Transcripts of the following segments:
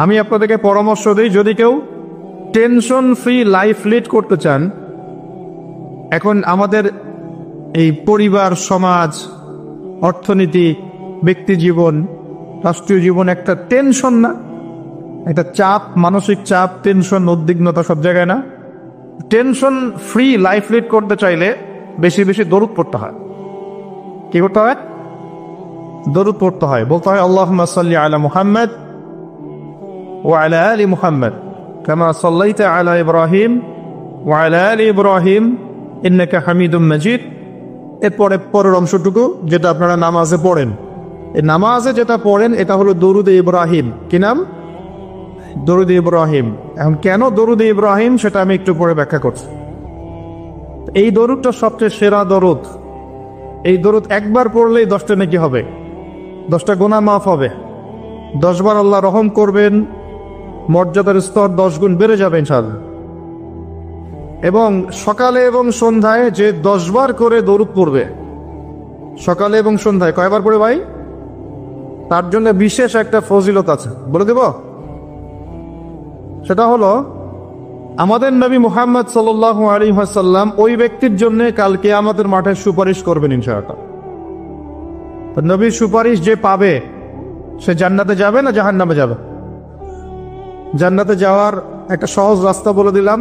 আমি আপনাদেরকে পরামর্শ দিই, যদি কেউ টেনশন ফ্রি লাইফ লিড করতে চান, এখন আমাদের এই পরিবার, সমাজ, অর্থনীতি, ব্যক্তি জীবন, রাষ্ট্রীয় জীবন একটা টেনশন না, একটা চাপ, মানসিক চাপ, টেনশন, উদ্বিগ্নতা সব জায়গায় না। টেনশন ফ্রি লাইফ লিড করতে চাইলে বেশি বেশি দরুদ পড়তে হয়। কি করতে হয়? দরুদ পড়তে হয়। বলতে হয় আল্লাহুম্মা সাল্লি আলা মুহাম্মাদ ওয়া আলা আলি মুহাম্মাদ কামা সাল্লাইতা আলা ইব্রাহিম ওয়া আলা আলি ইব্রাহিম ইন্নাকা হামিদুম মাজিদ। এরপরে পরের অংশটুকু যেটা আপনারা নামাজে পড়েন, এই নামাজে যেটা পড়েন এটা হলো দরুদে ইব্রাহিম। কি নাম? দরুদে ইব্রাহিম। এখন কেন দরুদে ইব্রাহিম সেটা আমি একটু পরে ব্যাখ্যা করছি। এই দরুদটা সবচেয়ে সেরা দরুদ। এই দরুদ একবার পড়লেই 10টা নেকি হবে, 10টা গুনাহ মাফ হবে, 10 বার আল্লাহ রহম করবেন, মর্যাদার স্তর 10 গুণ বেড়ে যাবে ইনশাআল্লাহ। এবং সকালে এবং সন্ধ্যায় যে 10 বার করে দরুদ পড়বে, সকালে এবং সন্ধ্যায় কয়বার পড়ে ভাই? তার জন্য বিশেষ একটা ফজিলত আছে, বলে দেব। সেটা হলো আমাদের নবী মুহাম্মদ সাল্লাল্লাহু আলাইহি ওয়াসাল্লাম ওই ব্যক্তির জন্য কালকে আমাদের মাঠে সুপারিশ করবেন ইনশাআল্লাহ। তো নবীর সুপারিশ যে পাবে সে জান্নাতে যাবে না জাহান্নামে যাবে? জান্নাতে যাওয়ার একটা সহজ রাস্তা বলে দিলাম।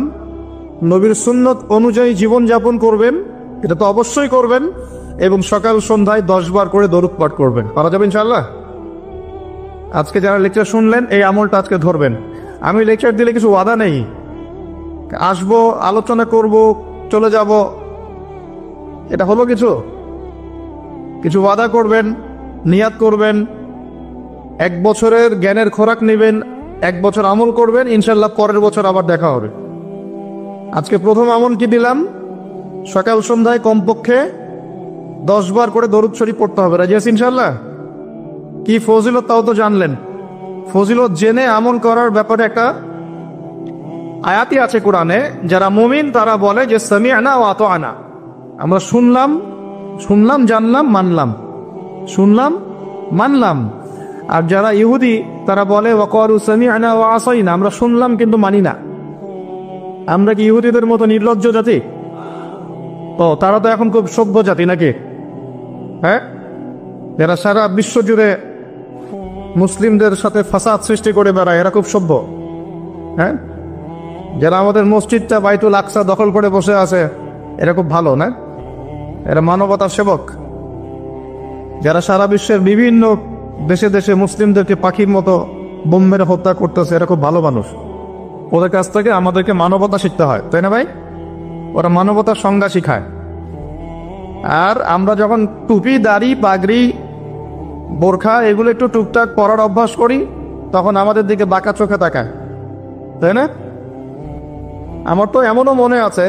নবীর সুন্নত অনুযায়ী জীবন যাপন করবেন, এটা তো অবশ্যই করবেন, এবং সকাল সন্ধ্যায় 10 বার করে দরুদ পাঠ করবেন। পারা যাবে ইনশাআল্লাহ? আজকে যারা লেকচার শুনলেন এই আমলটা আজকে ধরবেন। আমি লেকচার দিলে কিছু ওয়াদা নেই, আসবো, আলোচনা করব, চলে যাব, এটা হলো কিছু? কিছু ওয়াদা করবেন, নিয়াত করবেন, 1 বছরের জ্ঞানের খোরাক নেবেন, 1 বছর আমল করবেন, ইনশাল্লাহ পরের বছর আবার দেখা হবে। আজকে প্রথম আমল কি দিলাম? সকাল সন্ধ্যায় কমপক্ষে 10 বার করে দরুদ শরীফ পড়তে হবে। রাজি আছেন ইনশাল্লাহ? কি ফজিলত তাও তো জানলেন। ফজিলত জেনে আমল করার ব্যাপারে একটা আয়াতই আছে কোরআনে, যারা মুমিন তারা বলে যে সামি'না ওয়া আতা'না, আমরা শুনলাম, জানলাম, মানলাম, শুনলাম, মানলাম। আর যারা ইহুদি তারা বলে ওয়া ক্বালু সামি'না ওয়া আসাইনা, আমরা শুনলাম কিন্তু মানি না। আমরা কি ইহুদিদের মতো নির্লজ্জ জাতি? ও তারা তো এখন খুব সভ্য জাতি নাকি? হ্যাঁ, যারা সারা বিশ্ব জুড়ে মুসলিমদের সাথে ফাসাদ সৃষ্টি করে বেড়ায়, এরা খুব সভ্য। হ্যাঁ, যারা আমাদের মসজিদটা বাইতুল আকসা দখল করে বসে আছে, এরা খুব ভালো না? এরা মানবতার সেবক। যারা সারা বিশ্বের বিভিন্ন দেশে দেশে মুসলিমদেরকে পাখির মতো বোম মেরে হত্যা করতেছে, এরা খুব ভালো মানুষ। ওদের কাছ থেকে আমাদেরকে মানবতা শিখতে হয়, তাই না ভাই? ওরা মানবতার সংজ্ঞা শিখায়। আর আমরা যখন টুপি, দাড়ি, পাগড়ি, বোরখা এগুলো একটু টুকটাক পরার অভ্যাস করি, তখন আমাদের দিকে বাঁকা চোখে তাকায়, তাই না? আমার তো এমনও মনে আছে,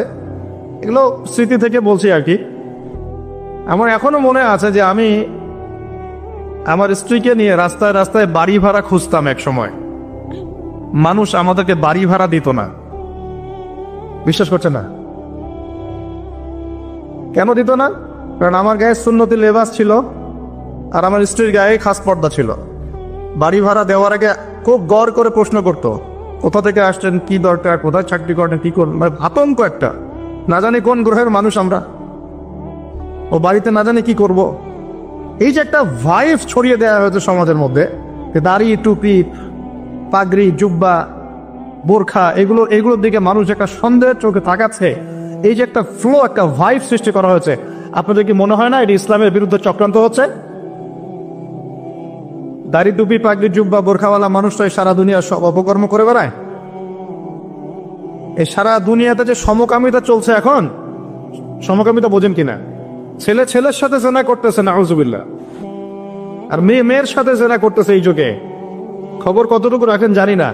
এগুলো স্মৃতি থেকে বলছি আর কি, আমার এখনো মনে আছে যে আমি আমার স্ত্রীকে নিয়ে রাস্তায় রাস্তায় বাড়ি ভাড়া খুঁজতাম এক সময়। মানুষ আমাদেরকে বাড়ি ভাড়া দিত না। বিশ্বাস করছে না? কেন দিত না? কারণ আমার গায়ে সুন্নতি লেবাস ছিল আর আমার স্ত্রীর গায়ে খাস পর্দা ছিল। বাড়ি ভাড়া দেওয়ার আগে খুব গড় করে প্রশ্ন করতো, কোথা থেকে আসছেন, কি দরকার, কোথায় চাকরি করেন, কি করেন। মানে আতঙ্ক একটা, না জানি কোন গ্রহের মানুষ আমরা, ও বাড়িতে না জানি কি করব। এই যে একটা ভাইব ছড়িয়ে দেওয়া হয়েছে সমাজের মধ্যে, দাড়ি, টুপি, পাগড়ি, জুব্বা, বোরখা, এগুলোর দিকে মানুষ একটা সন্দেহের চোখে তাকাচ্ছে। এই যে একটা ফ্লো, একটা ভাইব সৃষ্টি করা হয়েছে, আপনাদের কি মনে হয় না এটি ইসলামের বিরুদ্ধে চক্রান্ত হচ্ছে? দাড়ি, টুপি, পাগড়ি, জুব্বা, বোরখাওয়ালা মানুষটাই সারা দুনিয়া সব অপকর্ম করে বেড়ায়। এই সারা দুনিয়াতে যে সমকামিতা চলছে এখন, সমকামিতা বোঝেন কিনা? ছেলে ছেলের সাথে জেনা করতেছে, নাউজুবিল্লাহ, আর মেয়ে মেয়ের সাথে জেনা করতেছে এই যুগে। খবর কতটুকু রাখেন জানি না।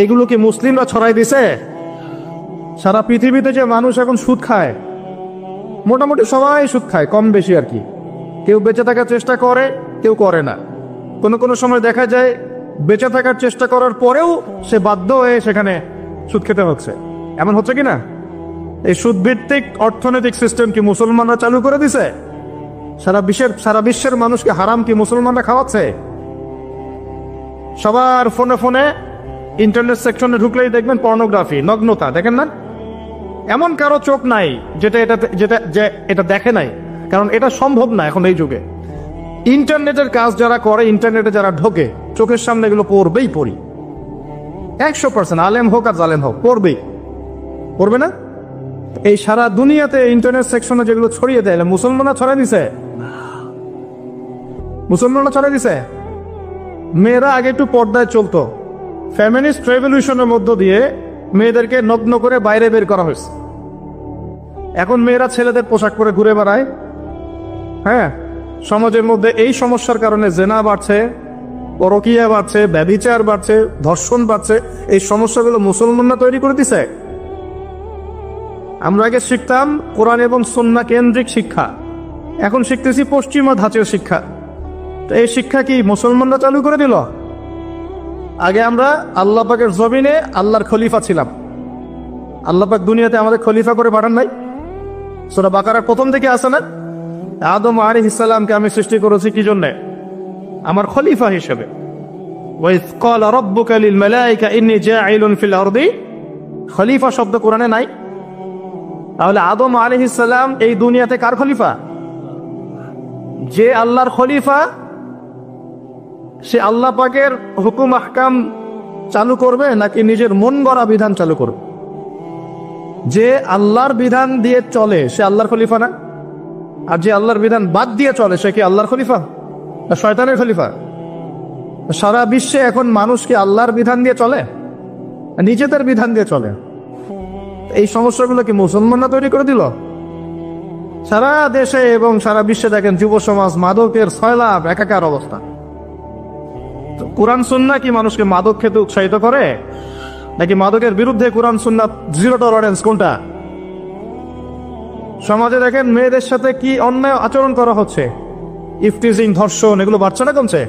এগুলো কি মুসলিমরা ছড়াই দিছে? সারা পৃথিবীতে যে মানুষ এখন সুদ খায়, মোটামুটি সবাই সুদ খায়, কম বেশি আর কি। কেউ বেঁচে থাকার চেষ্টা করে, কেউ করে না। কোনো সময় দেখা যায় বেঁচে থাকার চেষ্টা করার পরেও সে বাধ্য হয়ে সেখানে সুদ খেতে হচ্ছে। এমন হচ্ছে কি না? এই সুদভিত্তিক অর্থনৈতিক সিস্টেম কি মুসলমানরা চালু করে দিছে? সারা বিশ্বের মানুষকে হারাম কি মুসলমানরা খাওয়াচ্ছে? সবার ফোনে ফোনে ইন্টারনেট সেকশনে ঢুকলেই দেখবেন পর্নোগ্রাফি, নগ্নতা, দেখেন না? এমন কারো চোখ নাই এটা দেখে নাই, কারণ এটা সম্ভব না এখন এই যুগে। ইন্টারনেটের কাজ যারা করে, ইন্টারনেটে যারা ঢোকে, চোখের সামনে এগুলো পড়ি 100%, আলেম হোক আর জালেম হোক, পড়বে না? এই সারা দুনিয়াতে ইন্টারনেট সেকশনে যেগুলো ছড়িয়ে দেয়, মুসলমানরা ছড়াই দিছে। মেয়েরা আগে একটু পর্দায় চলতো, ফেমিনিস্ট রেভলিউশনের মধ্য দিয়ে মেয়েদেরকে নগ্ন করে বাইরে বের করা হয়েছে। এখন মেয়েরা ছেলেদের পোশাক পরে ঘুরে বেড়ায়। হ্যাঁ, সমাজের মধ্যে এই সমস্যার কারণে জেনা বাড়ছে, পরকীয়া বাড়ছে, ব্যভিচার বাড়ছে, ধর্ষণ বাড়ছে। এই সমস্যাগুলো মুসলমানরা তৈরি করে দিছে। আমরা আগে শিখতাম কোরআন এবং সুন্নাহ কেন্দ্রিক শিক্ষা, এখন শিখতেছি পশ্চিমা ধাঁচের শিক্ষা। তো এই শিক্ষা কি মুসলমানরা চালু করে দিল? আগে আমরা আল্লাহ পাকের জমিনে আল্লাহর খলিফা ছিলাম। আল্লাহ পাক দুনিয়াতে আমাদের খলিফা করে পাঠান নাই? সূরা বাকারার প্রথম থেকে আছে না, আদম আলাইহিস সালামকে আমি সৃষ্টি করেছি কি জন্য? আমার খলিফা হিসেবে। ওয়াইজ ক্বালা রাব্বুকা লিল মালায়েকা ইন্নী জাঈলুন ফিল আরদি, খলিফা শব্দ কোরআনে নাই। তাহলে আদম আলাইহিস সালাম এই দুনিয়াতে কার খলিফা? যে আল্লাহর খলিফা, সে আল্লাহ পাকের হুকুম আহকাম চালু করবে নাকি নিজের মন গড়া বিধান চালু করবে? যে আল্লাহর বিধান দিয়ে চলে সে আল্লাহর খলিফা না? আর যে আল্লাহর বিধান বাদ দিয়ে চলে সে কি আল্লাহর খলিফা না শয়তানের খলিফা? সারা বিশ্বে এখন মানুষ কি আল্লাহর বিধান দিয়ে চলে, নিজেদের বিধান দিয়ে চলে? এই সমস্যাগুলো কি মুসলমানরা তৈরি করে দিল? সারা দেশে এবং সারা বিশ্বে দেখেন যুব সমাজ মাদকের সয়লাভ, একাকার অবস্থা। কোরআন সুন্নাহ কি মানুষকে মাদক খেতে উৎসাহিত করে, নাকি মাদকের বিরুদ্ধে কোরআন সুন্নাহ জিরো টলারেন্স? কোনটা? সমাজে দেখেন মেয়েদের সাথে কি অন্যায় আচরণ করা হচ্ছে, ইফটিজিং, ধর্ষণ, এগুলো বাড়ছে না কমছে?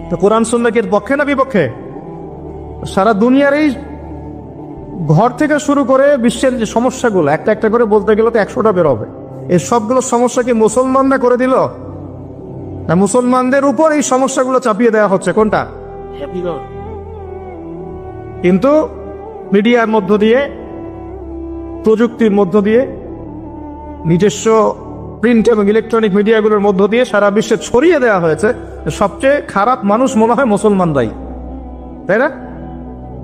তো কোরআন সুন্নাহ কি এর পক্ষে না বিপক্ষে? সারা দুনিয়ার এই ঘর থেকে শুরু করে বিশ্বের যে সমস্যাগুলো একটা একটা করে বলতে গেলে তো 100টা বের হবে। এই সবগুলো সমস্যা কি মুসলমানরা করে দিল, না মুসলমানদের উপর এই সমস্যাগুলো চাপিয়ে দেওয়া হচ্ছে? কোনটা? কিন্তু মিডিয়ার মধ্য দিয়ে, প্রযুক্তির মধ্য দিয়ে, নিজস্ব প্রিন্ট এবং ইলেকট্রনিক মিডিয়াগুলোর মধ্য দিয়ে সারা বিশ্বে ছড়িয়ে দেওয়া হয়েছে সবচেয়ে খারাপ মানুষ মনে হয় মুসলমানরাই, তাই না?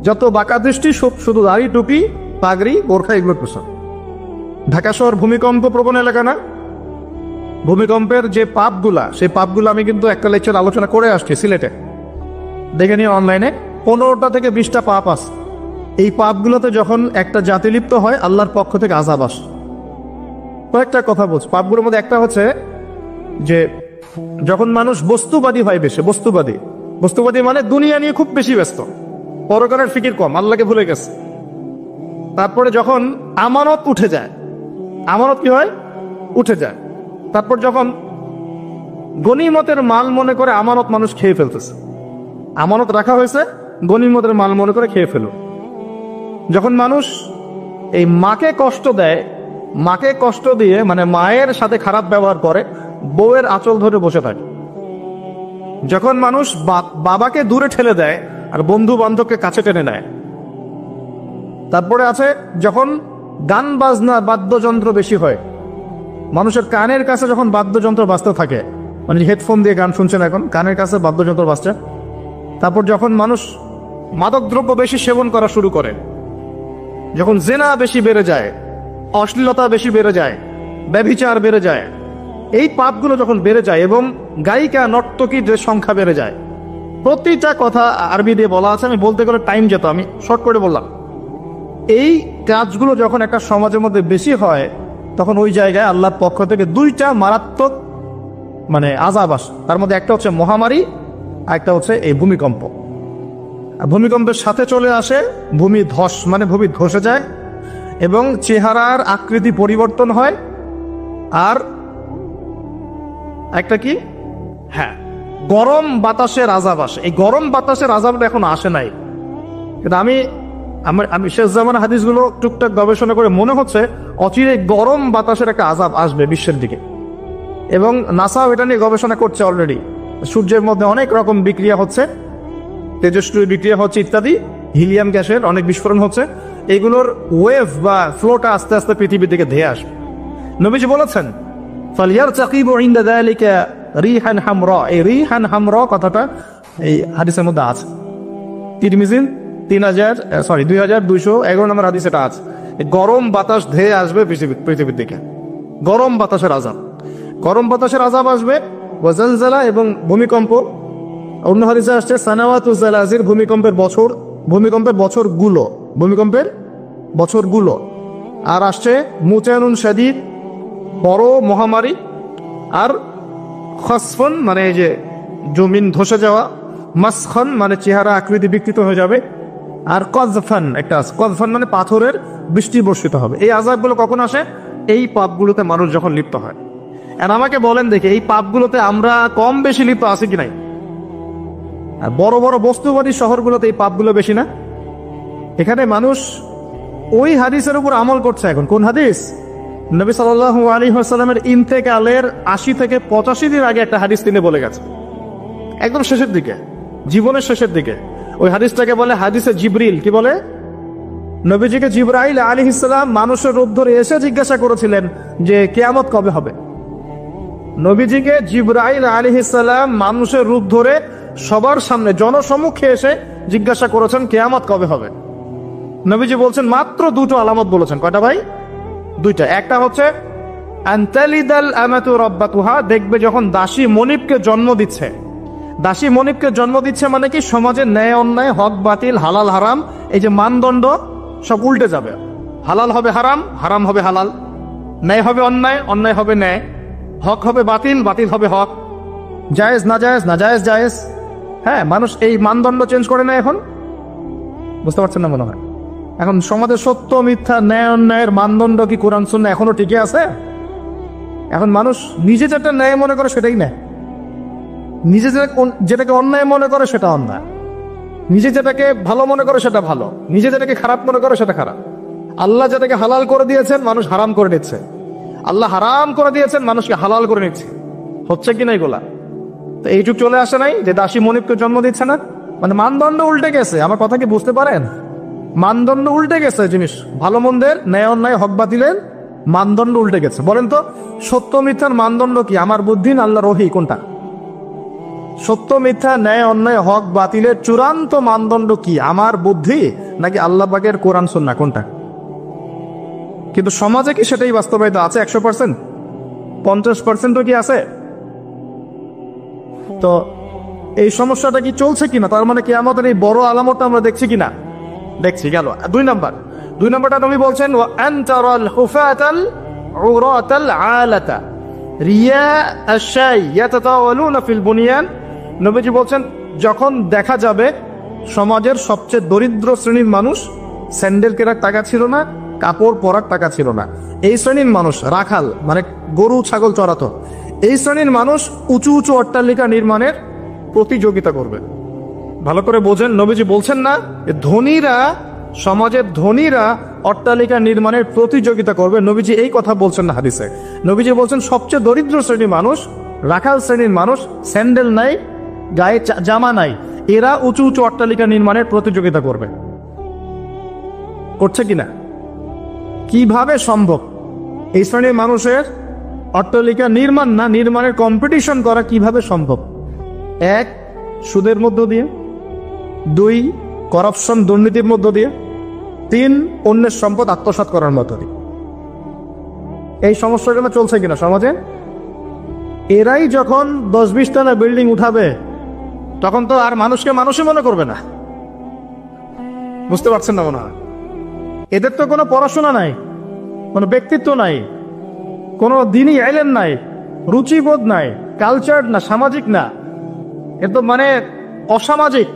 যত বাঁকা দৃষ্টি শুধু দাড়ি, টুপি, পাগড়ি, বোরখা, এগুলো পোশাক। ঢাকা শহর ভূমিকম্প প্রবণ এলাকা না? ভূমিকম্পের যে পাপগুলা, সেই পাপগুলো আমি কিন্তু একটা লেকচার আলোচনা করে আসছি সিলেটে, দেখে নিয়ে অনলাইনে। 15টা থেকে 20টা পাপ আছে। এই পাপগুলোতে যখন একটা জাতি লিপ্ত হয় আল্লাহর পক্ষ থেকে আযাব আসে। কয়েকটা কথা বলছি। পাপগুলোর মধ্যে একটা হচ্ছে যে যখন মানুষ বস্তুবাদী হয়, বেশি বস্তুবাদী মানে দুনিয়া নিয়ে খুব বেশি ব্যস্ত, পরকালের ফিকির কম, আল্লাহকে ভুলে গেছে। তারপরে যখন আমানত উঠে যায়, আমানত কি হয়? উঠে যায়। তারপর যখন গনিমতের মাল মনে করে আমানত মানুষ খেয়ে ফেলতেছে, আমানত রাখা হয়েছে, গনিমতের মাল মনে করে খেয়ে ফেল। যখন মানুষ এই মাকে কষ্ট দেয়, মাকে কষ্ট দিয়ে মানে মায়ের সাথে খারাপ ব্যবহার করে, বউয়ের আঁচল ধরে বসে থাকে। যখন মানুষ বাবাকে দূরে ঠেলে দেয় আর বন্ধু বান্ধবকে কাছে টেনে নেয়। তারপরে আছে যখন গান বাজনা, বাদ্যযন্ত্র বেশি হয়, মানুষের কানের কাছে যখন বাদ্যযন্ত্র বাজতে থাকে, মানে হেডফোন দিয়ে গান শুনছেন, এখন কানের কাছে বাদ্যযন্ত্র বাজছে। তারপর যখন মানুষ মাদকদ্রব্য বেশি সেবন করা শুরু করে, যখন জেনা বেশি বেড়ে যায়, অশ্লীলতা বেশি বেড়ে যায়, ব্যভিচার বেড়ে যায়, এই পাপগুলো যখন বেড়ে যায় এবং গায়িকা নর্তকীদের সংখ্যা বেড়ে যায়। প্রতিটা কথা আরবি দিয়ে বলা আছে, আমি বলতে গেলে টাইম যেত, আমি শর্ট করে বললাম। এই কাজগুলো যখন একটা সমাজের মধ্যে বেশি হয় তখন ওই জায়গায় আল্লাহর পক্ষ থেকে 2টা মারাত্মক মানে আযাব আসে। তার মধ্যে একটা হচ্ছে মহামারী, আর একটা হচ্ছে এই ভূমিকম্প। ভূমিকম্পের সাথে চলে আসে ভূমি ধস, মানে ভূমি ধসে যায় এবং চেহারার আকৃতি পরিবর্তন হয়। আর একটা কি, হ্যাঁ, গরম বাতাসের আযাব আসে। এই গরম বাতাসের আযাবটা এখন আসে নাই, কিন্তু আমি শেষ জামানার হাদিসগুলো টুকটাক গবেষণা করে মনে হচ্ছে অচিরে গরম বাতাসের একটা আযাব আসবে বিশ্বের দিকে। এবং নাসাও এটা নিয়ে গবেষণা করছে অলরেডি। সূর্যের মধ্যে অনেক রকম বিক্রিয়া হচ্ছে, তেজস্ক্রিয় বিক্রিয়া হচ্ছে ইত্যাদি, হিলিয়াম গ্যাসের অনেক বিস্ফোরণ হচ্ছে, এগুলোর ওয়েভ বা ফ্লোটা আস্তে আস্তে পৃথিবীর দিকে ধেয়ে আসবে। নবীজি বলেছেন ফালইয়ারতাকিবু ইনদা যালিকা রিহান হামরা, এই রিহান হামরা কথাটা এই হাদিসের মধ্যে আছে। তিরমিজির 2211 নম্বর হাদিস এটা আছে। গরম বাতাস ধেয়ে আসবে পৃথিবীর দিকে, গরম বাতাসের আযাব, গরম বাতাসের আযাব আসবে, ওয়াজালজালা এবং ভূমিকম্প। অন্য হাদিসে আসছে সানাওয়াতু জালাজির, ভূমিকম্পের বছরগুলো। আর আসছে মুতানুন শাদীদ, বড় মহামারী। আর খসফন মানে এই যে জমিন ধসে যাওয়া, মাসখন মানে চেহারা আকৃতি বিকৃত হয়ে যাবে, আর কজফান একটা আছে, কজফান মানে পাথরের বৃষ্টি বর্ষিত হবে। এই আযাবগুলো কখন আসে? এই পাপগুলোতে মানুষ যখন লিপ্ত হয়। আর আমাকে বলেন দেখি, এই পাপগুলোতে আমরা কম বেশি লিপ্ত আছি কি নাই? আর বড় বড় বস্তুবাদী শহরগুলোতে এই পাপগুলো বেশি না? এখানে মানুষ ওই হাদিসের উপর আমল করছে। এখন কোন হাদিস? নবী সাল্লাল্লাহু আলাইহি ওয়াসাল্লামের ইন্তেকালের 80 থেকে 85 দিন আগে একটা হাদিস তিনি বলে গেছে, একদম শেষের দিকে, জীবনের শেষের দিকে। ওই হাদিসটাকে বলে হাদিসে জিবরিল। কি বলে? নবীজিকে জিবরাইল আলাইহিস সালাম মানুষের রূপ ধরে এসে জিজ্ঞাসা করেছিলেন যে কিয়ামত কবে হবে। নবীজিকে জিবরাইল আলাইহিস সালাম মানুষের রূপ ধরে সবার সামনে জনসম্মুখে এসে জিজ্ঞাসা করেছেন কিয়ামত কবে হবে। নবীজি বলছেন মাত্র দুটো আলামত বলেছেন। কয়টা ভাই? দুইটা। একটা হচ্ছে আনতালিদাল আমাতু রাব্বাতুহা, দেখবে যখন দাসী মনিবকে জন্ম দিচ্ছে। দাসী মনিবকে জন্ম দিচ্ছে মানে কি? সমাজের ন্যায় অন্যায়, হক বাতিল, হালাল হারাম, এই যে মানদণ্ড সব উল্টে যাবে। হালাল হবে হারাম, হারাম হবে হালাল, ন্যায় হবে অন্যায়, অন্যায় হবে ন্যায়, হক হবে বাতিল, বাতিল হবে হক, জায়েজ নাজায়েজ, নাজায়েজ জায়েজ। হ্যাঁ, মানুষ এই মানদণ্ড চেঞ্জ করে না এখন। বুঝতে পারছেন না মনে হয়? এখন সমাজের সত্য মিথ্যা, ন্যায় অন্যায়ের মানদণ্ড কি কোরআন সুন্নাহ এখনো টিকে আছে? এখন মানুষ নিজে যেটা ন্যায় মনে করে সেটাই ন্যায়, নিজে যেটাকে অন্যায় মনে করে সেটা অন্যায়, নিজে যেটাকে ভালো মনে করে সেটা ভালো, নিজে যেটাকে খারাপ মনে করে সেটা খারাপ। আল্লাহ যেটাকে হালাল করে দিয়েছেন মানুষ হারাম করে নিচ্ছে, আল্লাহ হারাম করে দিয়েছেন মানুষকে হালাল করে নিচ্ছে। হচ্ছে কিনা এগুলা? তো এইটুক চলে আসে নাই যে দাসী মনিবকে জন্ম দিচ্ছে না, মানে মানদণ্ড উল্টে গেছে। আমার কথা কি বুঝতে পারেন? মানদণ্ড উল্টে গেছে, জিনিস ভালো মন্দের, ন্যায় অন্যায়, হক বাতিলের মানদণ্ড উল্টে গেছে। বলেন তো সত্য মিথ্যার মানদণ্ড কি? আমার বুদ্ধি না আল্লাহর ওহী? কোনটা? সত্য মিথ্যা, ন্যায় অন্যায়, হক বাতিলের চূড়ান্ত মানদণ্ড কি? আমার বুদ্ধি নাকি আল্লাহ পাকের কোরআন সুন্নাহ? কোনটা? কিন্তু সমাজে কি সেটাই বাস্তবায়িত আছে 100%? 50% কি আছে? তো এই সমস্যাটা কি চলছে কিনা? তার মানে কি আমাদের এই বড় আলামতটা আমরা দেখছি কিনা? দেখছি। গেল 2 নম্বরটা নবী বলছেন ওয়া আনতারাল হুফাতাল উরাতাল আলাতা রিয়া আশ-শাই ইয়াতাতাওয়ালুনা ফিল বুনিয়ান। নবীজি বলছেন যখন দেখা যাবে সমাজের সবচেয়ে দরিদ্র শ্রেণীর মানুষ, স্যান্ডেল কেনার টাকা ছিল না, কাপড় পরার টাকা ছিল না, এই শ্রেণীর মানুষ রাখাল মানে গরু ছাগল চড়াতো, এই শ্রেণীর মানুষ উঁচু উঁচু অট্টালিকা নির্মাণের প্রতিযোগিতা করবে। ভালো করে বোঝেন, নবীজি বলছেন না ধনীরা, সমাজের ধনীরা অট্টালিকা নির্মাণের প্রতিযোগিতা করবে। নবীজি এই কথা বলছেন না হাদিসে। নবীজি বলছেন সবচেয়ে দরিদ্র শ্রেণীর মানুষ, রাখাল শ্রেণীর মানুষ, স্যান্ডেল নাই, গায়ে জামা নাই, এরা উঁচু উঁচু অট্টালিকা নির্মাণের প্রতিযোগিতা করবে। করছে কিনা? কিভাবে সম্ভব? এই শ্রেণীর মানুষের অট্টালিকা নির্মাণ না, নির্মাণের কম্পিটিশন করা কিভাবে সম্ভব? 1, সুদের মধ্য দিয়ে, 2, করাপশন দুর্নীতির মধ্য দিয়ে, 3, অন্যের সম্পদ আত্মসাৎ করার মধ্য দিয়ে। এই সমস্যাগুলো চলছে কিনা সমাজে? এরাই যখন 10-20 তলা বিল্ডিং উঠাবে তখন তো আর মানুষকে মানুষই মনে করবে না। বুঝতে পারছেন না মনে হয়? এদের তো কোনো পড়াশোনা নাই, কোনো ব্যক্তিত্ব নাই, কোনো দিনই ইলম নাই, রুচিবোধ নাই, কালচার না, সামাজিক না, এ তো মানে অসামাজিক।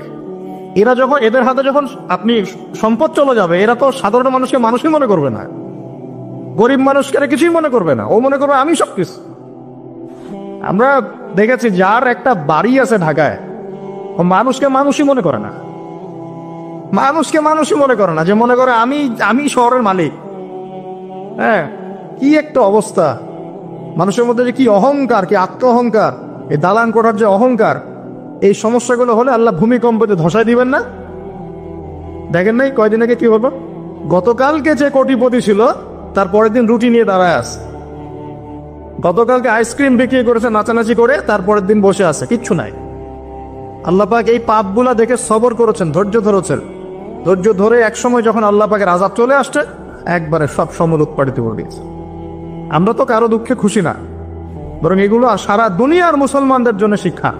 এরা যখন, এদের হাতে যখন আপনি সম্পদ চলে যাবে, এরা তো সাধারণ মানুষকে মানুষই মনে করবে না, গরিব মানুষকে কিছুই মনে করবে না, ও মনে করবে আমি সবকিছু। আমরা দেখেছি যার একটা বাড়ি আছে ঢাকায়, ও মানুষকে মানুষই মনে করে না, মানুষকে মানুষই মনে করে না, যে মনে করে আমি শহরের মালিক। হ্যাঁ, কি একটা অবস্থা মানুষের মধ্যে, যে কি অহংকার, কি আত্ম অহংকার, এই দালান করার যে অহংকার, এই সমস্যাগুলো হলে আল্লাহ ভূমিকম্পতে ধসাই দিবেন না? দেখেন নাই কয়দিন আগে কি হলো? গতকালকে যে কোটিপতি ছিল তার পরের দিন রুটি নিয়ে দাঁড়ায় আছে। গতকালকে আইসক্রিম বিক্রি করেছে নাচানাচি করে, তারপরের দিন বসে আছে, কিচ্ছু নাই। আল্লাহ পাক এই পাপগুলা দেখে সবর করেছেন, ধৈর্য ধরেছেন। ধৈর্য ধরে একসময় যখন আল্লাহ পাকের আযাব চলে আসছে, একবারে সব সমল উৎপাদিত করে দিয়েছে। আমরা তো কারো দুঃখে খুশি না, বরং এগুলো সারা দুনিয়ার মুসলমানদের জন্য শিক্ষা।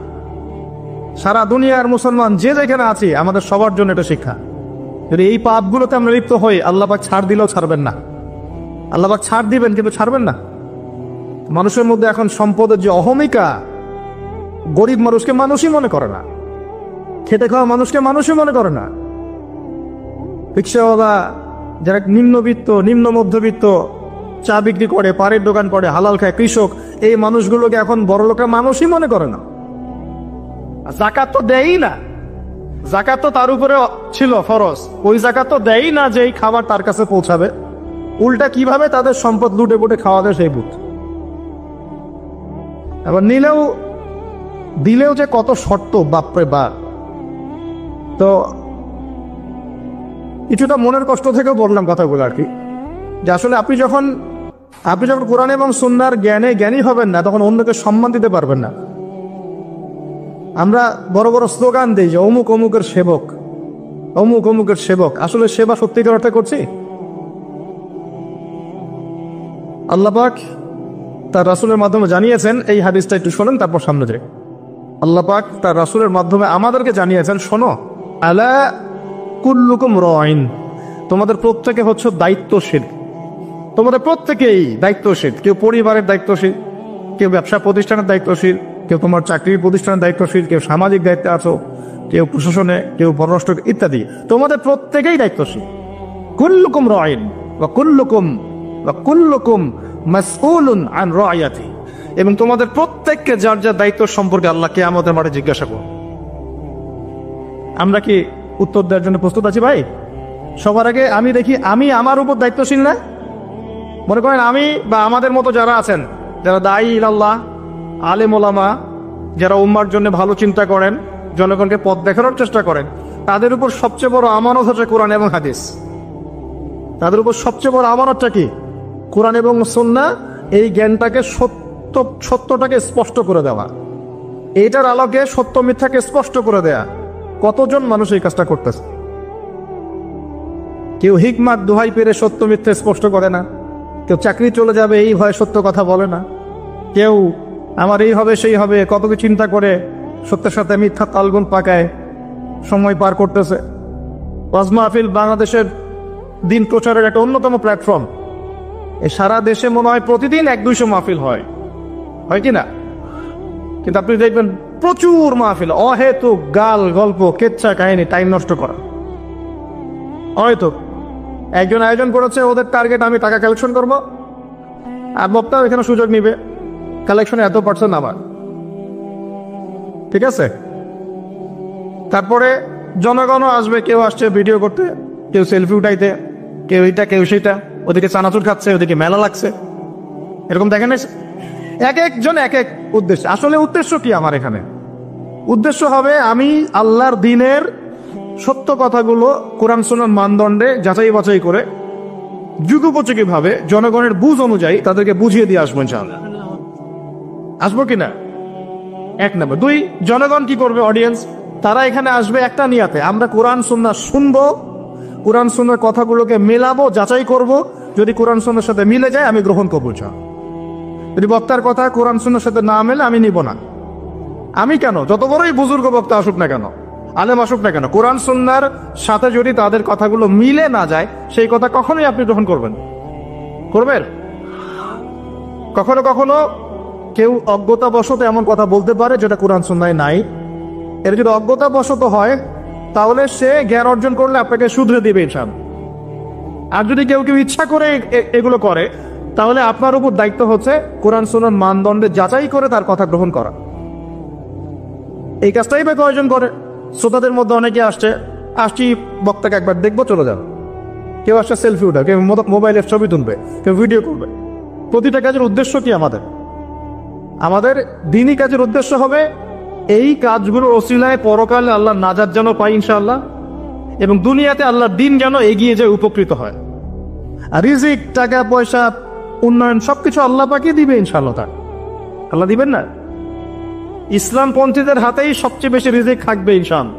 সারা দুনিয়ার মুসলমান যে যেখানে আছি আমাদের সবার জন্য এটা শিক্ষা। যদি এই পাপগুলোতে আমরা লিপ্ত হই, আল্লাহ পাক ছাড় দিলেও ছাড়বেন না। আল্লাহ পাক ছাড় দিবেন কিন্তু ছাড়বেন না। মানুষের মধ্যে এখন সম্পদের যে অহমিকা, গরিব মানুষকে মানুষই মনে করে না, খেটে খাওয়া মানুষকে মানুষই মনে করে না। রিক্সাওয়ালা, যারা নিম্নবিত্ত, নিম্ন মধ্যবিত্ত, চা বিক্রি করে, পাড়ের দোকান করে, হালাল খায়, কৃষক, এই মানুষগুলোকে এখন বড়লোকের মানুষই মনে করে না। যাকাত তো দেয়ই না, যাকাত তো তার উপরে ছিল ফরজ, ওই যাকাত তো দেয়ই না যে এই খাবার তার কাছে পৌঁছাবে। উল্টা কিভাবে তাদের সম্পদ লুটে পুটে খাওয়া দেয় সেই বুঝ। আবার দিলেও যে কত শর্ত, বাপরে বাপ। তো কিছুটা মনের কষ্ট থেকে বললাম কথাগুলো আর কি, যে আসলে আপনি যখন কোরআন এবং সুন্নাহর জ্ঞানী হবেন না, তখন অন্যকে সম্মান দিতে পারবেন না। আমরা বড় বড় স্লোগান দিই যে অমুক অমুকের সেবক, অমুক অমুকের সেবক। আসলে সেবা সত্যিকার অর্থে করছি? আল্লাহ পাক তার রাসূলের মাধ্যমে জানিয়েছেন, এই হাদিসটা একটু শোনেন তারপর সামনে যাই। আল্লাহ পাক তার রাসূলের মাধ্যমে আমাদেরকে জানিয়েছেন, শোনো, আলা কুল্লুকুম রাইন, তোমাদের প্রত্যেকে হচ্ছে দায়িত্বশীল। তোমাদের প্রত্যেকেই দায়িত্বশীল। কেউ পরিবারের দায়িত্বশীল, কেউ ব্যবসা প্রতিষ্ঠানের দায়িত্বশীল, কেউ তোমার চাকরির প্রতিষ্ঠানের দায়িত্বশীল, কেউ সামাজিক দায়িত্বে আছো, কেউ প্রশাসনে, কেউ পররাষ্ট্র ইত্যাদি। তোমাদের প্রত্যেকেই দায়িত্বশীল। কুল্লুকুম রাইন ওয়া কুল্লুকুম মাসউলুন আন রায়াতি, এবং তোমাদের প্রত্যেককে যার যার দায়িত্ব সম্পর্কে আল্লাহ কিয়ামতের মাঠে জিজ্ঞাসা করবে। আমরা কি উত্তর দেওয়ার জন্য প্রস্তুত আছি ভাই? সবার আগে আমি দেখি, আমি আমার উপর দায়িত্বশীল না? মনে করেন আমি বা আমাদের মতো যারা আছেন, যারা দায়ী ইলাল্লাহ, আলেম ওলামা, যারা উম্মার জন্য ভালো চিন্তা করেন, জনগণকে পথ দেখানোর চেষ্টা করেন, তাদের উপর সবচেয়ে বড় আমানত হচ্ছে কোরআন এবং হাদিস। তাদের উপর সবচেয়ে বড় আমানতটা কি? কোরআন এবং সুন্নাহ। এই জ্ঞানটাকে সত্যটাকে স্পষ্ট করে দেওয়া, এইটার আলোকে সত্য মিথ্যাকে স্পষ্ট করে দেয়া। কতজন মানুষ এই কাজটা করতেছে? কেউ হিকমাত দোহাই পেরে সত্য মিথ্যে স্পষ্ট করে না, কেউ চাকরি চলে যাবে এই ভয়ে সত্য কথা বলে না, কেউ আমার এই হবে সেই হবে কত কিছু চিন্তা করে সত্যের সাথে মিথ্যা তালগুন পাকায় সময় পার করতেছে। ওয়াজ মাহফিল বাংলাদেশের দিন প্রচারের একটা অন্যতম প্ল্যাটফর্ম। এই সারা দেশে মনে হয় প্রতিদিন 100-200 মাহফিল হয় কি না? কিন্তু আপনি দেখবেন প্রচুর মাহফিল, অহেতুক গাল গল্প, কেচ্ছা কাহিনী, টাইম নষ্ট করা। হয়তো একজন আয়োজন করেছে, ওদের টার্গেট আমি টাকা কালেকশন করব, আর বক্তা এখানে সুযোগ নিবে, কালেকশনে এত পার্সেন্ট আমার, ঠিক আছে? তারপরে জনগণও আসবে, কেউ আসছে ভিডিও করতে, কেউ সেলফি উঠাইতে, কেউ এইটা কেউ সেইটা, ওদিকে চানাচুর খাচ্ছে, ওদিকে মেলা লাগছে, এরকম দেখেন। এক একজন এক এক উদ্দেশ্য। আসলে উদ্দেশ্য কি আমার এখানে? উদ্দেশ্য হবে আমি আল্লাহর দ্বীনের সত্য কথাগুলো কোরআন সুন্নাহর মানদণ্ডে যাচাই বাছাই করে যুগোপযোগী ভাবে জনগণের বুঝ অনুযায়ী তাদেরকে বুঝিয়ে দিয়ে আসবো ইনশাআল্লাহ। আসবো কিনা? 1 নম্বর। 2, জনগণ কি করবে? অডিয়েন্স, তারা এখানে আসবে একটা নিয়াতে, আমরা কোরআন সুন্নাহ শুনবো, কোরআন সুন্নাহর কথাগুলোকে মেলাবো, যাচাই করব। যদি কোরআন সুন্নাহর সাথে মিলে যায় আমি গ্রহণ করবো। যদি বক্তার কথা কোরআন সুন্নাহর সাথে না মেলে আমি নিব না। আমি কেন? যত বড়ই বুজুর্গ বক্তা আসুক না কেন, আলেম আসুক না কেন, কোরআন সুন্নাহর সাথে যদি তাদের কথাগুলো মিলে না যায়, সেই কথা কখনোই আপনি গ্রহণ করবেন? কখনো কখনো কেউ অজ্ঞতাবশত এমন কথা বলতে পারে যেটা কোরআন সুন্নাহয় নাই। এটা যদি অজ্ঞতাবশত হয় তাহলে সে জ্ঞান অর্জন করলে আপনাকে শুধরে দিবে ইনশাআল্লাহ। আর যদি কেউ ইচ্ছা করে এগুলো করে, তাহলে আপনার উপর দায়িত্ব হচ্ছে কোরআন সুন্নাহর মানদণ্ডে যাচাই করে তার কথা গ্রহণ করা। এই কাজটাই বা কয়জন করে? শ্রোতাদের মধ্যে অনেকে আসছি বক্তাকে একবার দেখবো, চলে যাবে। কেউ আসছে সেলফি উঠা, কেউ মোবাইলের ছবি তুলবে, কেউ ভিডিও করবে। প্রতিটা কাজের উদ্দেশ্য কি? আমাদের দ্বীনি কাজের উদ্দেশ্য হবে এই কাজগুলোর ওসিলায় পরকালে আল্লাহ নাজাত যেন পাই ইনশাআল্লাহ, এবং দুনিয়াতে আল্লাহর দিন যেন এগিয়ে যায়, উপকৃত হয়। আর রিজিক, টাকা পয়সা, উন্নয়ন সবকিছু আল্লাহ পাকে দিবে ইনশাআল্লাহ। তার আল্লাহ দিবেন না? ইসলামপন্থীদের হাতেই সবচেয়ে বেশি রিজিক থাকবে ইনশাআল্লাহ।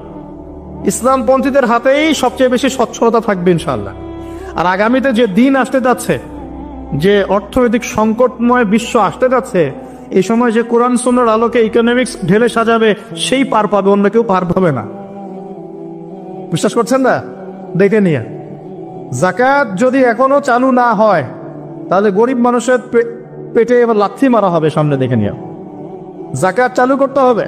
ইসলামপন্থীদের হাতেই সবচেয়ে বেশি সচ্ছলতা থাকবে ইনশাআল্লাহ। আর আগামীতে যে দিন আসতে যাচ্ছে, যে অর্থনৈতিক সংকটময় বিশ্ব আসতে যাচ্ছে, এই সময় যে কোরআন সুন্নাহর আলোকে ইকোনমিক্স ঢেলে সাজাবে, সেই পার পাবে, অন্য কেউ পার পাবে না। বিশ্বাস করছেন না? দেখে নিয়ে যাকাত যদি এখনো চালু না হয়, তাহলে গরিব মানুষের পেটে এবার লাথি মারা হবে সামনে। দেখে নিয়ে যাকাত চালু করতে হবে।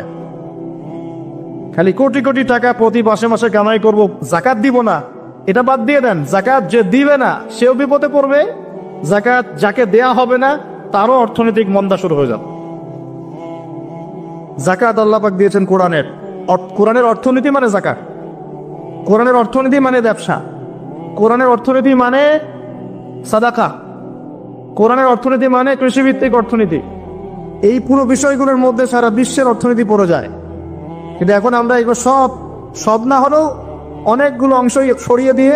খালি কোটি কোটি টাকা প্রতি মাসে মাসে কামাই করব, যাকাত দিব না, এটা বাদ দিয়ে দেন। যাকাত যে দিবে না সেও বিপদে পড়বে, যাকাত যাকে দেয়া হবে না তারও অর্থনৈতিক মন্দা শুরু হয়ে যাবে। যাকাত আল্লাহ পাক দিয়েছেন কোরআনের। কোরআনের অর্থনীতি মানে যাকাত, কোরআনের অর্থনীতি মানে ব্যবসা, কোরআনের অর্থনীতি মানে সাদাকা, কোরআনের অর্থনীতি মানে কৃষিভিত্তিক অর্থনীতি। এই পুরো বিষয়গুলোর মধ্যে সারা বিশ্বের অর্থনীতি পড়ে যায়। কিন্তু এখন আমরা এগুলো সব না হলেও অনেকগুলো অংশ সরিয়ে দিয়ে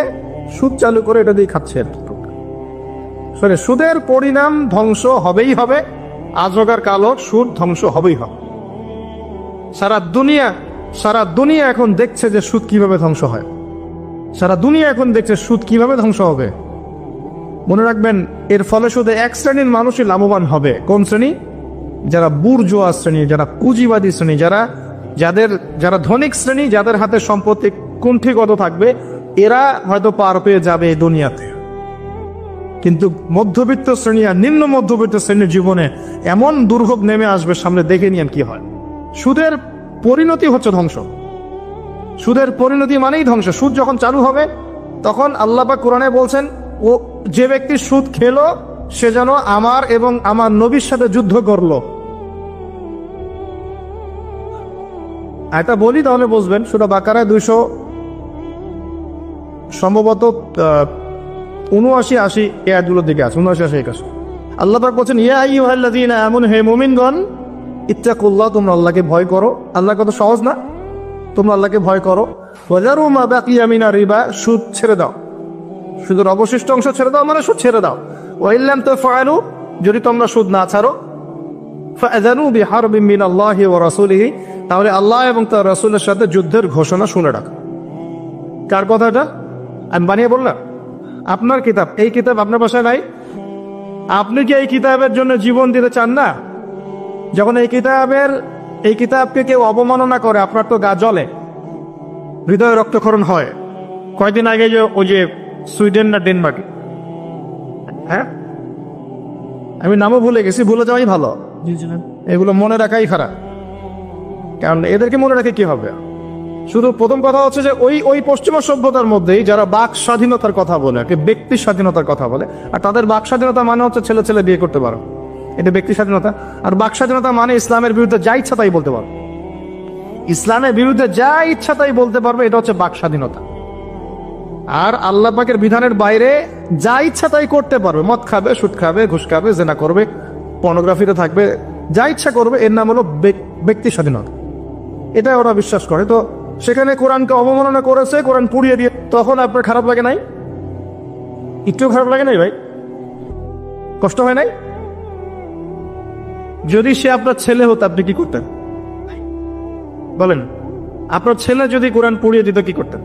সুদ চালু করে এটা দিয়ে খাচ্ছে। সুদের পরিণাম ধ্বংস হবেই হবে, আজগার কালো সুদ ধ্বংস হবেই হবে। সারা দুনিয়া এখন দেখছে যে সুদ কিভাবে ধ্বংস হয়। সারা দুনিয়া এখন দেখছে সুদ কিভাবে ধ্বংস হবে। মনে রাখবেন, এর ফলে শুধু এক শ্রেণীর মানুষই লাভবান হবে। কোন শ্রেণী? যারা বুর্জোয়া শ্রেণী, যারা পুঁজিবাদী শ্রেণী, যারা ধনিক শ্রেণী, যাদের হাতে সম্পত্তি কুণ্ঠিগত থাকবে, এরা হয়তো পার পেয়ে যাবে এই দুনিয়াতে। কিন্তু মধ্যবিত্ত শ্রেণী আর নিম্ন মধ্যবিত্ত শ্রেণীর জীবনে এমন দুর্ভোগ নেমে আসবে সামনে, দেখে নিন কি হয়। সুদের পরিণতি হচ্ছে ধ্বংস। সুদের পরিণতি মানেই ধ্বংস। সুদ যখন চালু হবে তখন আল্লাহ পাক কোরআনে বলছেন, ও যে ব্যক্তি সুদ খেলো সে যেন আমার এবং আমার নবীর সাথে যুদ্ধ করলো। এটা বলি তাহলে বুঝবেন। সূরা বাকারায় 200 সম্ভবত 79-80 এই আয়াতগুলোর দিকে আছে, 79-81। আল্লাহ পাক বলছেন, ইয়া আইয়ুহাল্লাযীনা আমানু, হে মুমিনগণ, ইত্তাকুল্লাহ, তোমরা আল্লাহকে ভয় করো। আল্লাহ কত সহজ না? তোমরা আল্লাহকে ভয় করো। ওয়াযারু মা বাকিয়া মিনার রিবা, সুদ ছেড়ে দাও। সুদের অবশিষ্ট অংশ ছেড়ে দাও মানে সুদ ছেড়ে দাও। ওয়া ইল্লাম তাফআলু, যদি তোমরা সুদ না ছাড়ো, ফাআযানু বিহারবিন মিনাল্লাহি ওয়া রাসূলিহি, তাহলে আল্লাহ এবং তার রাসূলের সাথে যুদ্ধের ঘোষণা শুনে রাখো। কার কথা এটা? আমি বানিয়ে বললাম? আপনার কিতাব। এই কিতাব আপনার বাসায় নাই? আপনি কি এই কিতাবের জন্য জীবন দিতে চান না? যখন এই কিতাবকে কেউ অবমাননা করে, আপনার তো গা জ্বলে, হৃদয় রক্তক্ষরণ হয়। কয়দিন আগে ওই যে সুইডেন না ডেনমার্কে, হ্যাঁ, আমি নামও ভুলে গেছি, ভুলে যাওয়াই ভালো। এগুলো মনে রাখাই খারাপ, কারণ এদেরকে মনে রাখে কি হবে। শুধু প্রথম কথা হচ্ছে যে ওই পশ্চিমা সভ্যতার মধ্যেই যারা বাক স্বাধীনতার কথা বলে, ব্যক্তি স্বাধীনতার কথা বলে, আর তাদের বাক স্বাধীনতা মানে হচ্ছে ছেলে ছেলে বিয়ে করতে পারো, এটা ব্যক্তি স্বাধীনতা। আর বাক স্বাধীনতা মানে ইসলামের বিরুদ্ধে যা ইচ্ছা তাই বলতে পারো, ইসলামের বিরুদ্ধে যা ইচ্ছা তাই বলতে পারবে, এটা হচ্ছে বাক স্বাধীনতা। আর আল্লাহ পাকের বিধানের বাইরে যা ইচ্ছা তাই করতে পারবে, মদ খাবে, সুদ খাবে, ঘুষ খাবে, জেনা করবে, পর্নোগ্রাফিতে থাকবে, যা ইচ্ছা করবে, এর নাম হলো ব্যক্তি স্বাধীনতা। এটা ওরা বিশ্বাস করে। তো সেখানে কোরআনকে অবমাননা করেছে, কোরআন পুড়িয়ে দিয়ে, তখন আপনার খারাপ লাগে নাই? একটু খারাপ লাগে নাই ভাই? কষ্ট হয় নাই? যদি সে আপনার ছেলে হতো আপনি কি করতেন বলেন? আপনার ছেলে যদি কোরআন পুড়িয়ে দিত কি করতেন?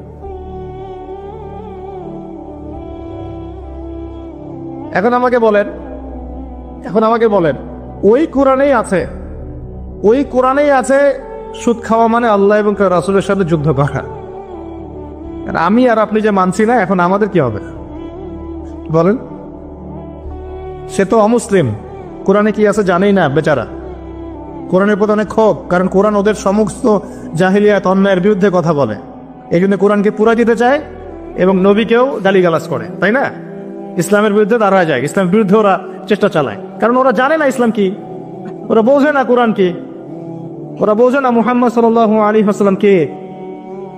এখন আমাকে বলেন, ওই কোরআনেই আছে সুদ খাওয়া মানে আল্লাহ এবং রাসূলের সাথে যুদ্ধ করা। আমি আর আপনি যে মানছি না, এখন আমাদের কি হবে বলেন? সে তো অমুসলিম, কোরআনে কি আছে জানেই না বেচারা। কোরআনের প্রতি অনেক ক্ষোভ, কারণ কোরআন ওদের সমস্ত জাহিলিয়াত অন্যায়ের বিরুদ্ধে কথা বলে। এই জন্য কোরআনকে পুরা দিতে চায় এবং নবীকেও গালিগালাজ করে, তাই না? ইসলামের বিরুদ্ধে দাঁড়া যায়, ইসলামের বিরুদ্ধে ওরা চেষ্টা চালায়, কারণ ওরা জানে না ইসলাম কি, ওরা বোঝে না কোরআন কি, ওরা বোঝে না মুহাম্মদ সাল্লাল্লাহু আলাইহি ওয়াসাল্লাম কে,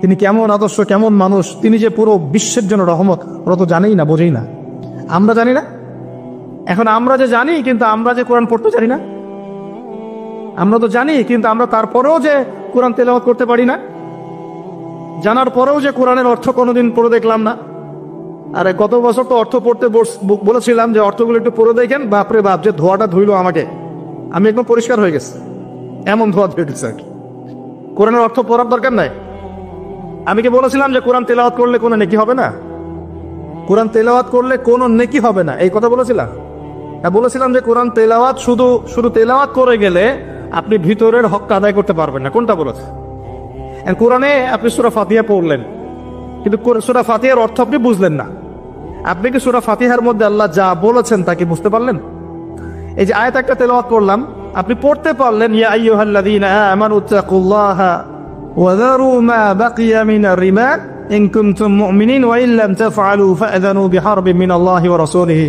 তিনি কেমন আদর্শ, কেমন মানুষ, তিনি যে পুরো বিশ্বের জন্য রহমত, ওরা তো জানেই না, বোঝেই না। আমরা জানি না? এখন আমরা যে জানি, কিন্তু আমরা যে কোরআন পড়তে জানি না। আমরা তো জানি, কিন্তু আমরা তারপরেও যে কোরআন তেলাওয়াত করতে পারি না? জানার পরেও যে কোরআনের অর্থ কোনোদিন পড়ে দেখলাম না। আরে গত বছর তো অর্থ পড়তে বলেছিলাম যে অর্থগুলো একটু পড়ে দেখেন, বাপরে বাপ যে ধোয়াটা ধুইলো আমাকে, আমি একদম পরিষ্কার হয়ে গেছে, এমন ধোয়া ধুয়ে দিচ্ছে আর কি। কোরআনের অর্থ পড়ার দরকার নাই। আমি কি বলেছিলাম যে কোরআন তেলাওয়াত করলে কোনো নেকি হবে না? কোরআন তেলাওয়াত করলে কোনো নেকি হবে না, এই কথা বলেছিলাম? হ্যাঁ, বলেছিলাম যে কোরআন তেলাওয়াত শুধু তেলাওয়াত করে গেলে আপনি ভিতরের হক আদায় করতে পারবেন না। কোনটা বলেছে? কোরআনে আপনি সূরা ফাতিহা পড়লেন, কিন্তু সূরা ফাতিহার অর্থ আপনি বুঝলেন না। আপনি কি সূরা ফাতিহার মধ্যে আল্লাহ যা বলেছেন তা কি বুঝতে পারলেন? এই যে আয়াত একটা তেলাওয়াত করলাম, আপনি পড়তে পারলেন ইয়া আইয়ুহাল্লাযীনা আমানু তাকুল্লাহা ওয়া যারু মা বাকিয়া মিনার রিবা ইন কুনতুম মুমিনিন ওয়া ইন লাম তাফআলু ফাআযানু বিহারবিন মিনাল্লাহি ওয়া রাসূলিহি।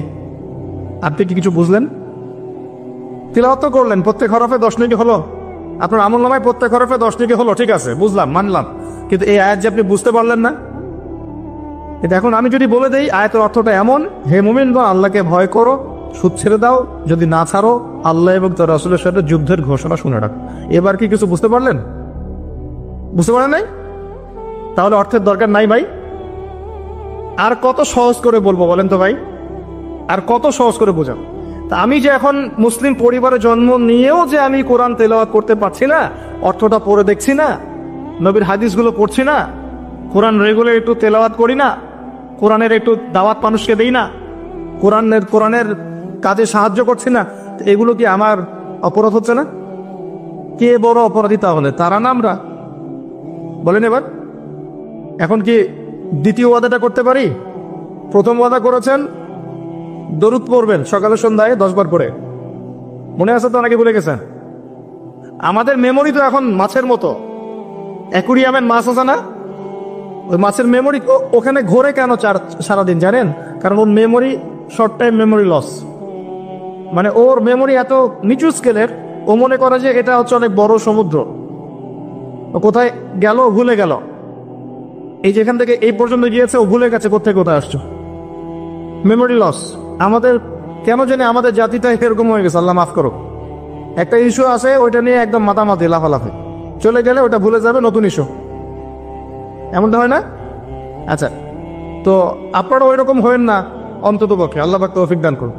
আপনি কি কিছু বুঝলেন? তেলাওয়াত করলেন, প্রত্যেক হরফে 10 নেকি হলো, আপনার আমলনামায় প্রত্যেক হরফে 10 নেকি হলো, ঠিক আছে, বুঝলাম, মানলাম। কিন্তু এই আয়াত যে আপনি বুঝতে পারলেন না, এটা এখন আমি যদি বলে দেই আয়াতের অর্থটা এমন, হে মুমিনগণ আল্লাহকে ভয় করো, সুদ ছেড়ে দাও, যদি না ছাড়ো আল্লাহ এবং তার রাসূলের সাথে যুদ্ধের ঘোষণা শুনে রাখো, এবার কি কিছু বুঝতে পারলেন? বুঝতে পারেন নাই? তাহলে অর্থের দরকার নাই ভাই। আর কত সহজ করে বলবো বলেন তো ভাই, আর কত সহজ করে বোঝান? তা আমি যে এখন মুসলিম পরিবারে জন্ম নিয়েও যে আমি কোরআন তেলাওয়াত করতে পারছি না, অর্থটা পড়ে দেখছি না, নবীর হাদিসগুলো পড়ছি না, কোরআন রেগুলার একটু তেলাওয়াত করি না, কোরআনের একটু দাওয়াত মানুষকে দেই না, কোরআনের কাজে সাহায্য করছি না, এগুলো কি আমার অপরাধ হচ্ছে না? কে বড় অপরাধী তাহলে, তারা না আমরা? বলেন এবার। এখন কি দ্বিতীয় ওয়াদাটা করতে পারি? প্রথম ওয়াদা করেছেন দরুদ পড়বেন সকালে সন্ধ্যায় 10 বার করে, মনে আছে তো নাকি ভুলে গেছেন? আমাদের মেমোরি তো এখন মাছের মতো, অ্যাকুরিয়ামের মাছ আছে না, ওই মাছের মেমোরি ওখানে ঘোরে কেন সারাদিন জানেন? কারণ ওর memory short time memory loss, মানে ওর মেমোরি এত নিচু স্কেলের, ও মনে করে যে এটা হচ্ছে অনেক বড় সমুদ্র, ও কোথায় গেল ভুলে গেল, এই যেখান থেকে এই পর্যন্ত গিয়েছে ও ভুলে গেছে কোথায় কোথায় আসছো, মেমোরি লস। আমাদের কেন জানি আমাদের জাতিটা এরকম হয়ে গেছে, আল্লাহ মাফ করো। একটা ইস্যু আছে, ওইটা নিয়ে একদম মাতামাতি লাফালাফি, চলে গেলে ওটা ভুলে যাবে, নতুন ইস্যু, এমনটা হয় না? আচ্ছা, তো আপনারা ওই রকম হয়েন না অন্তত পক্ষে, আল্লাহ পাক তৌফিক দান করুন।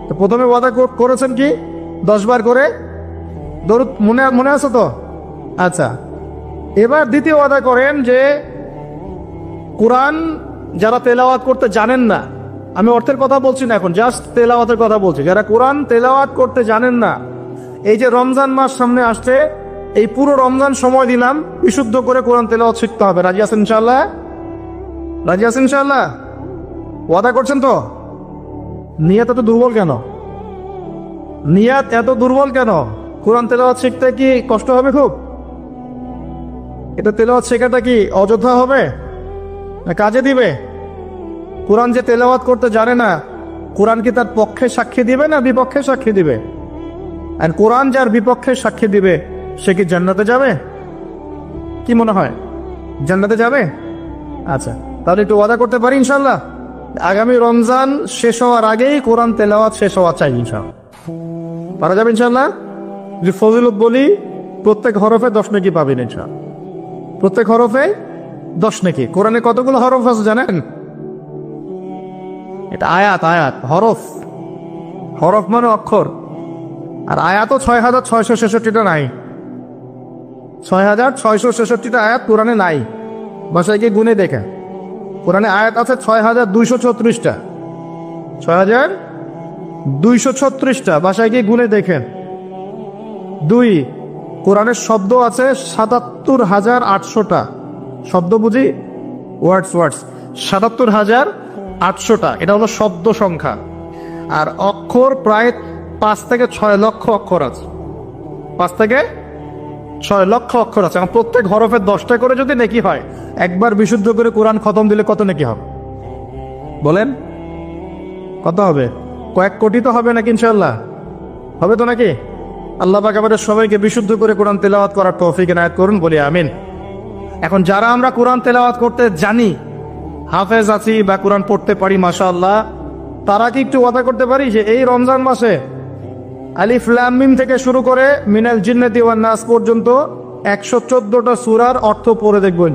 তো প্রথমে ওয়াদা করেছেন কি 10 বার করে দরুদ, মনে আছে তো? আচ্ছা, এবার দ্বিতীয় ওয়াদা করেন যে কোরআন যারা তেলাওয়াত করতে জানেন না, আমি অর্থের কথা বলছি না এখন, জাস্ট তেলাওয়াতের কথা বলছি, যারা কোরআন তেলাওয়াত করতে জানেন না, এই যে রমজান মাস সামনে আসছে, এই পুরো রমজান সময় দিলাম বিশুদ্ধ করে কোরআন তেলাওয়াত শিখতে হবে। রাজি আছেন ইনশাআল্লাহ? রাজি আছেন ইনশাআল্লাহ? ওয়াদা করছেন তো? নিয়ত এত দুর্বল কেন? নিয়ত এত দুর্বল কেন? কোরআন তেলাওয়াত শিখতে কি কষ্ট হবে খুব? এটা তেলাওয়াত শেখাটা কি অযথা হবে না কাজে দিবে? কোরআন যে তেলাওয়াত করতে জানে না, কোরআন কি তার পক্ষে সাক্ষী দিবে না বিপক্ষে সাক্ষী দিবে? আর কোরআন যার বিপক্ষে সাক্ষী দিবে সে কি জান্নাতে যাবে? কি মনে হয়, জান্নাতে যাবে? আচ্ছা, তাহলে একটু ওয়াদা করতে পারি ইনশাআল্লাহ আগামী রমজান শেষ হওয়ার আগেই কোরআন তেলাওয়াত শেষ হওয়া চাই ইনশাআল্লাহ। পারা যাবে ইনশাআল্লাহ? যে ফজিলত বলি, প্রত্যেক হরফে 10 নেকি পাবেন ইনশাআল্লাহ, প্রত্যেক হরফে 10 নেকি। কোরআনে কতগুলো হরফ আছে জানেন? এটা আয়াত, আয়াত হরফ, হরফ মানে অক্ষর, আর আয়াতও 6666টা নাই, 6666টা আয়াত কোরআনে নাই। বাসায় গিয়ে গুনে দেখেন, কোরআনে আয়াত আছে 6236টা, 6236টা, বাসায় গিয়ে গুনে দেখেন। 2, কোরআনের শব্দ আছে 77,800টা, শব্দ বুঝি, ওয়ার্ডস 77,800টা, এটা হলো শব্দ সংখ্যা। আর অক্ষর প্রায় 5 থেকে 6 লক্ষ অক্ষর আছে, 5 থেকে 6 লক্ষ অক্ষর আছে। প্রত্যেক হরফের 10টা করে যদি নেকি হয়, একবার বিশুদ্ধ করে কোরআন খতম দিলে কত নেকি হবে বলেন? কত হবে? কয়েক কোটি তো হবে নাকি ইনশাআল্লাহ? হবে তো নাকি? আল্লাহ পাক আমাদের সবাইকে বিশুদ্ধ করে কোরআন তেলাওয়াত করার তৌফিক এনায়েত করুন, বলি আমিন। এখন যারা আমরা কোরআন তেলাওয়াত করতে জানি, হাফেজ আছি বা কোরআন পড়তে পারি মাশাআল্লাহ, তারা কি একটু ওয়াদা করতে পারি যে এই রমজান মাসে আলিফ লাম মিম থেকে শুরু করে মিনাল জিন্নাতি ওয়ান নাস পর্যন্ত 114টা সূরার অর্থ পড়ে দেখবেন।